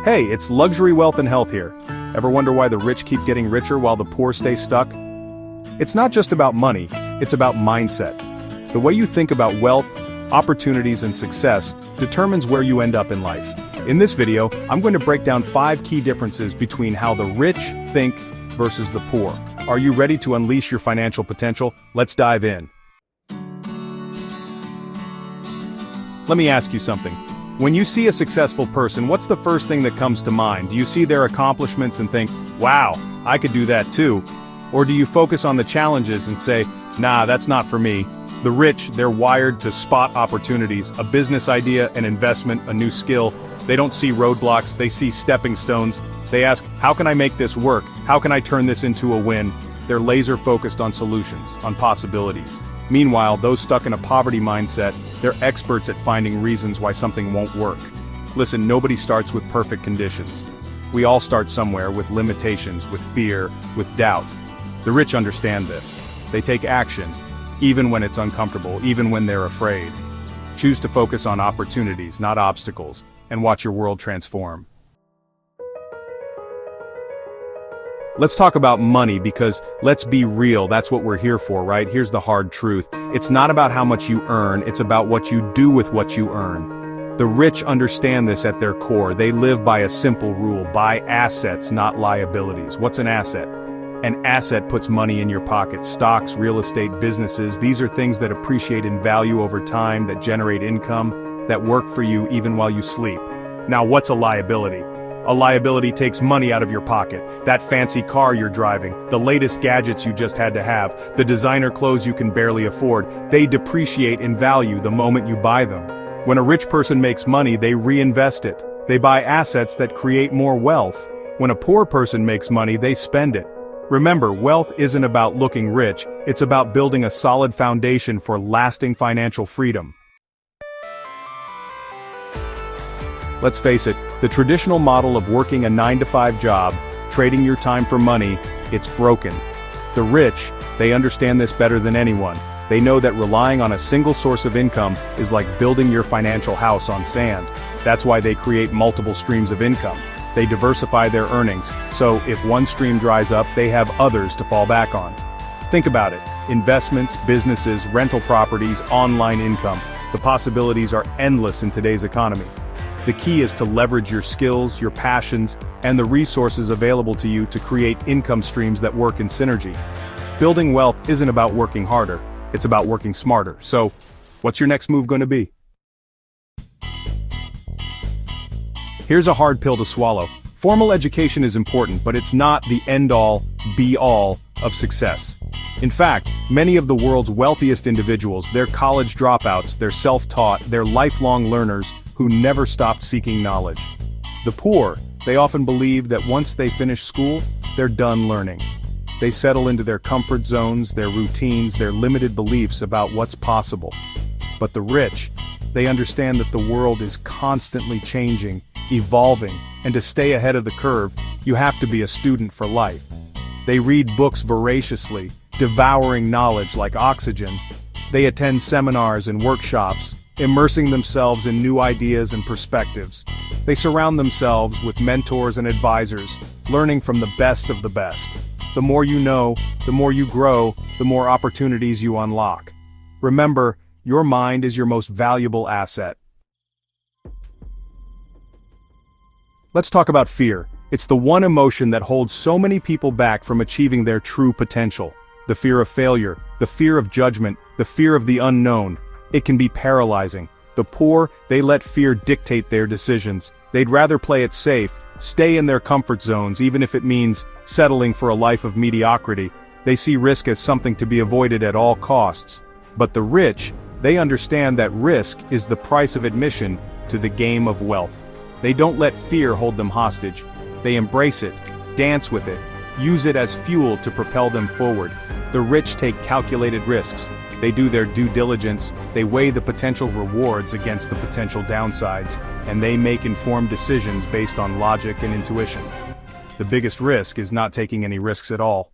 Hey, it's Luxury Wealth and Health here. Ever wonder why the rich keep getting richer while the poor stay stuck? It's not just about money, it's about mindset. The way you think about wealth, opportunities, and success determines where you end up in life. In this video, I'm going to break down 5 key differences between how the rich think versus the poor. Are you ready to unleash your financial potential? Let's dive in. Let me ask you something. When you see a successful person, what's the first thing that comes to mind? Do you see their accomplishments and think, wow, I could do that too? Or do you focus on the challenges and say, nah, that's not for me? The rich, they're wired to spot opportunities, a business idea, an investment, a new skill. They don't see roadblocks, they see stepping stones. They ask, how can I make this work? How can I turn this into a win? They're laser focused on solutions, on possibilities. Meanwhile, those stuck in a poverty mindset, they're experts at finding reasons why something won't work. Listen, nobody starts with perfect conditions. We all start somewhere with limitations, with fear, with doubt. The rich understand this. They take action, even when it's uncomfortable, even when they're afraid. Choose to focus on opportunities, not obstacles, and watch your world transform. Let's talk about money because, let's be real, that's what we're here for, right? Here's the hard truth. It's not about how much you earn, it's about what you do with what you earn. The rich understand this at their core. They live by a simple rule: buy assets, not liabilities. What's an asset? An asset puts money in your pocket. Stocks, real estate, businesses, these are things that appreciate in value over time, that generate income, that work for you even while you sleep. Now, what's a liability? A liability takes money out of your pocket. That fancy car you're driving, the latest gadgets you just had to have, the designer clothes you can barely afford, they depreciate in value the moment you buy them. When a rich person makes money, they reinvest it. They buy assets that create more wealth. When a poor person makes money, they spend it. Remember, wealth isn't about looking rich, it's about building a solid foundation for lasting financial freedom. Let's face it, the traditional model of working a 9-to-5 job, trading your time for money, it's broken. The rich, they understand this better than anyone. They know that relying on a single source of income is like building your financial house on sand. That's why they create multiple streams of income. They diversify their earnings, so if one stream dries up, they have others to fall back on. Think about it. Investments, businesses, rental properties, online income. The possibilities are endless in today's economy. The key is to leverage your skills, your passions, and the resources available to you to create income streams that work in synergy. Building wealth isn't about working harder, it's about working smarter. So, what's your next move going to be? Here's a hard pill to swallow. Formal education is important, but it's not the end-all, be-all of success. In fact, many of the world's wealthiest individuals, they're college dropouts, they're self-taught, they're lifelong learners who never stopped seeking knowledge. The poor, they often believe that once they finish school, they're done learning. They settle into their comfort zones, their routines, their limited beliefs about what's possible. But the rich, they understand that the world is constantly changing, evolving, and to stay ahead of the curve, you have to be a student for life. They read books voraciously, devouring knowledge like oxygen. They attend seminars and workshops, immersing themselves in new ideas and perspectives. They surround themselves with mentors and advisors, learning from the best of the best. The more you know, the more you grow, the more opportunities you unlock. Remember, your mind is your most valuable asset. Let's talk about fear. It's the one emotion that holds so many people back from achieving their true potential. The fear of failure, the fear of judgment, the fear of the unknown. It can be paralyzing. The poor, they let fear dictate their decisions. They'd rather play it safe, stay in their comfort zones, even if it means settling for a life of mediocrity. They see risk as something to be avoided at all costs. But the rich, they understand that risk is the price of admission to the game of wealth. They don't let fear hold them hostage. They embrace it, dance with it, use it as fuel to propel them forward. The rich take calculated risks. They do their due diligence, they weigh the potential rewards against the potential downsides, and they make informed decisions based on logic and intuition. The biggest risk is not taking any risks at all.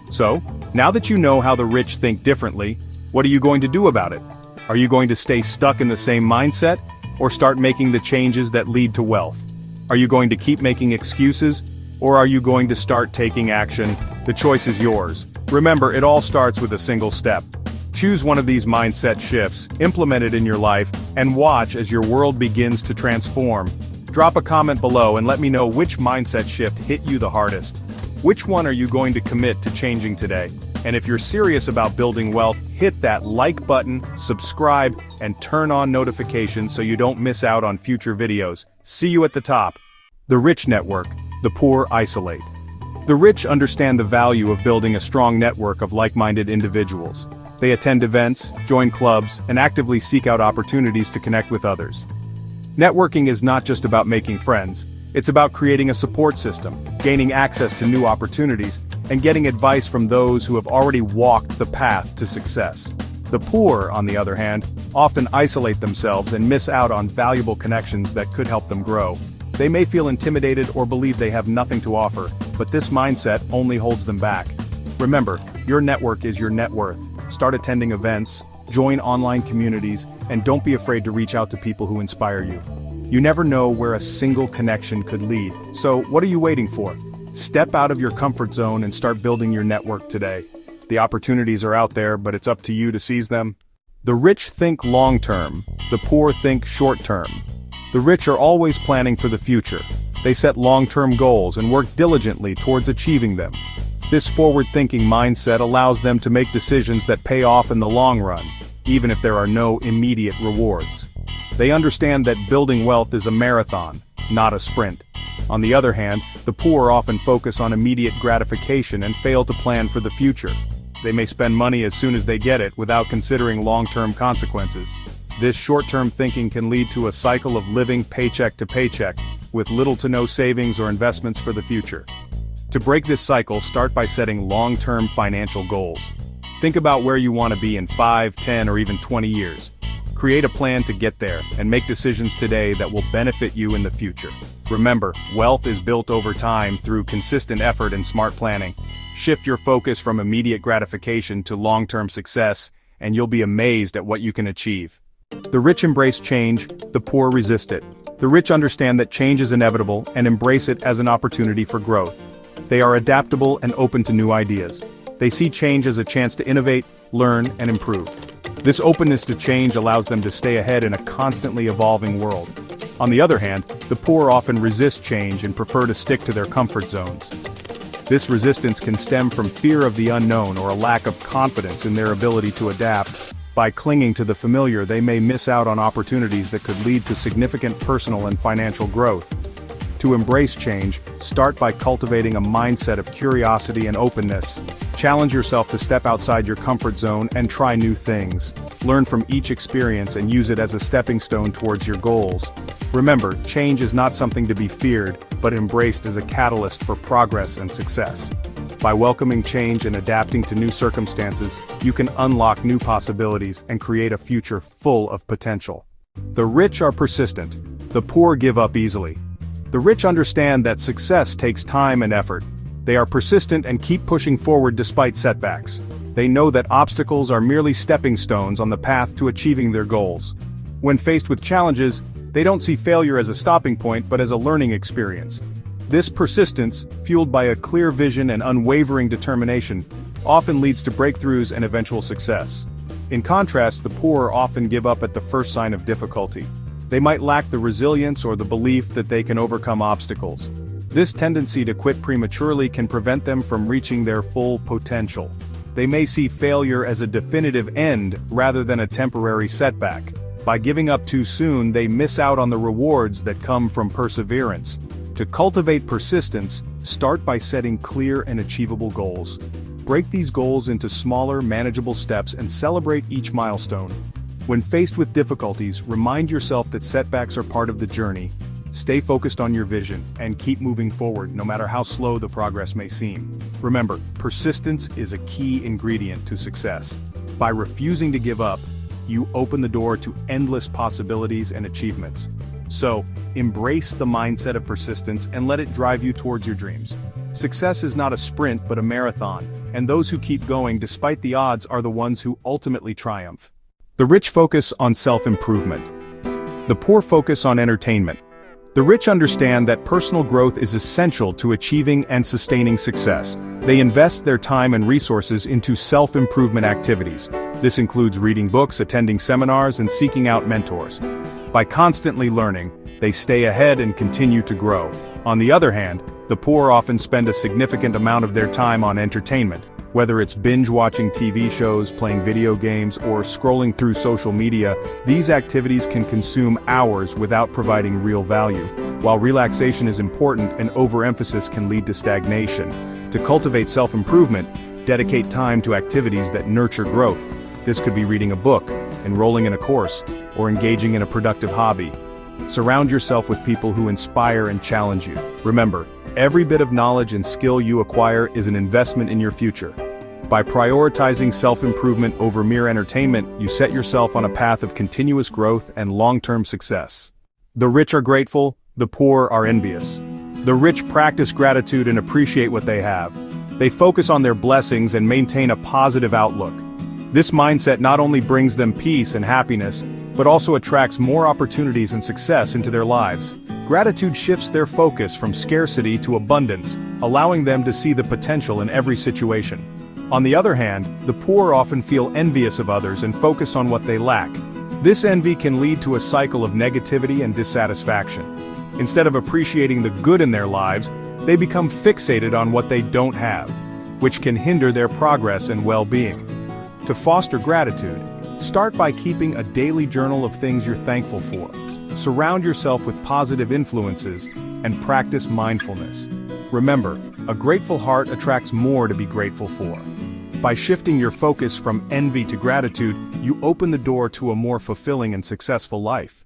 So, now that you know how the rich think differently, what are you going to do about it? Are you going to stay stuck in the same mindset? or start making the changes that lead to wealth? Are you going to keep making excuses, or are you going to start taking action? The choice is yours. Remember, it all starts with a single step. Choose one of these mindset shifts, implement it in your life, and watch as your world begins to transform. Drop a comment below and let me know which mindset shift hit you the hardest. Which one are you going to commit to changing today? And if you're serious about building wealth, hit that like button, subscribe, and turn on notifications so you don't miss out on future videos. See you at the top. The rich network, the poor isolate. The rich understand the value of building a strong network of like-minded individuals. They attend events, join clubs, and actively seek out opportunities to connect with others. Networking is not just about making friends. It's about creating a support system, gaining access to new opportunities, and getting advice from those who have already walked the path to success. The poor, on the other hand, often isolate themselves and miss out on valuable connections that could help them grow. They may feel intimidated or believe they have nothing to offer, but this mindset only holds them back. Remember, your network is your net worth. Start attending events, join online communities, and don't be afraid to reach out to people who inspire you. You never know where a single connection could lead, so what are you waiting for? Step out of your comfort zone and start building your network today. The opportunities are out there, but it's up to you to seize them. The rich think long-term, the poor think short-term. The rich are always planning for the future. They set long-term goals and work diligently towards achieving them. This forward-thinking mindset allows them to make decisions that pay off in the long run, even if there are no immediate rewards. They understand that building wealth is a marathon, not a sprint. On the other hand, the poor often focus on immediate gratification and fail to plan for the future. They may spend money as soon as they get it without considering long-term consequences. This short-term thinking can lead to a cycle of living paycheck to paycheck, with little to no savings or investments for the future. To break this cycle, start by setting long-term financial goals. Think about where you want to be in 5, 10, or even 20 years. Create a plan to get there, and make decisions today that will benefit you in the future. Remember, wealth is built over time through consistent effort and smart planning. Shift your focus from immediate gratification to long-term success, and you'll be amazed at what you can achieve. The rich embrace change, the poor resist it. The rich understand that change is inevitable and embrace it as an opportunity for growth. They are adaptable and open to new ideas. They see change as a chance to innovate, learn, and improve. This openness to change allows them to stay ahead in a constantly evolving world. On the other hand, the poor often resist change and prefer to stick to their comfort zones. This resistance can stem from fear of the unknown or a lack of confidence in their ability to adapt. By clinging to the familiar, they may miss out on opportunities that could lead to significant personal and financial growth. To embrace change, start by cultivating a mindset of curiosity and openness. Challenge yourself to step outside your comfort zone and try new things. Learn from each experience and use it as a stepping stone towards your goals. Remember, change is not something to be feared, but embraced as a catalyst for progress and success. By welcoming change and adapting to new circumstances, you can unlock new possibilities and create a future full of potential. The rich are persistent. The poor give up easily. The rich understand that success takes time and effort. They are persistent and keep pushing forward despite setbacks. They know that obstacles are merely stepping stones on the path to achieving their goals. When faced with challenges, they don't see failure as a stopping point but as a learning experience. This persistence, fueled by a clear vision and unwavering determination, often leads to breakthroughs and eventual success. In contrast, the poor often give up at the first sign of difficulty. They might lack the resilience or the belief that they can overcome obstacles. This tendency to quit prematurely can prevent them from reaching their full potential. They may see failure as a definitive end rather than a temporary setback. By giving up too soon, they miss out on the rewards that come from perseverance. To cultivate persistence, start by setting clear and achievable goals. Break these goals into smaller, manageable steps and celebrate each milestone. When faced with difficulties, remind yourself that setbacks are part of the journey. Stay focused on your vision, and keep moving forward no matter how slow the progress may seem. Remember, persistence is a key ingredient to success. By refusing to give up, you open the door to endless possibilities and achievements. So, embrace the mindset of persistence and let it drive you towards your dreams. Success is not a sprint but a marathon, and those who keep going despite the odds are the ones who ultimately triumph. The rich focus on self-improvement. The poor focus on entertainment. The rich understand that personal growth is essential to achieving and sustaining success. They invest their time and resources into self-improvement activities. This includes reading books, attending seminars, and seeking out mentors. By constantly learning, they stay ahead and continue to grow. On the other hand, the poor often spend a significant amount of their time on entertainment. Whether it's binge-watching TV shows, playing video games, or scrolling through social media, these activities can consume hours without providing real value. While relaxation is important, an overemphasis can lead to stagnation. To cultivate self-improvement, dedicate time to activities that nurture growth. This could be reading a book, enrolling in a course, or engaging in a productive hobby. Surround yourself with people who inspire and challenge you. Remember, every bit of knowledge and skill you acquire is an investment in your future. By prioritizing self-improvement over mere entertainment, you set yourself on a path of continuous growth and long-term success. The rich are grateful, the poor are envious. The rich practice gratitude and appreciate what they have. They focus on their blessings and maintain a positive outlook. This mindset not only brings them peace and happiness, but also attracts more opportunities and success into their lives. Gratitude shifts their focus from scarcity to abundance, allowing them to see the potential in every situation. On the other hand, the poor often feel envious of others and focus on what they lack. This envy can lead to a cycle of negativity and dissatisfaction. Instead of appreciating the good in their lives, they become fixated on what they don't have, which can hinder their progress and well-being. To foster gratitude, start by keeping a daily journal of things you're thankful for. Surround yourself with positive influences and practice mindfulness. Remember, a grateful heart attracts more to be grateful for. By shifting your focus from envy to gratitude, you open the door to a more fulfilling and successful life.